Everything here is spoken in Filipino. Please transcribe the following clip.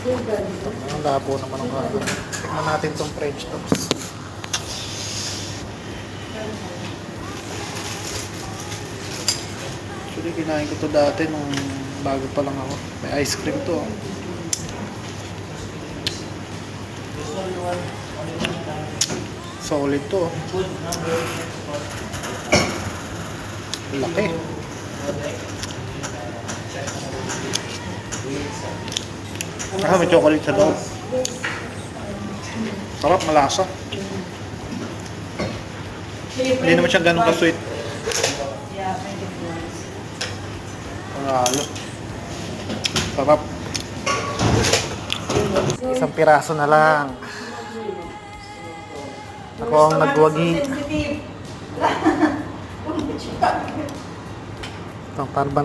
Ang labo naman ang kanan. Tignan natin itong French toast. Actually, kinain ko to dati nung bago pa lang ako. May ice cream to. Solid to. Laki. May chocolate sa loob. Sarap, malasa. Hindi naman siya ganun ka-sweet. Panalo. Sarap. Isang piraso na lang. Ako ang nagwagi. Itong parba na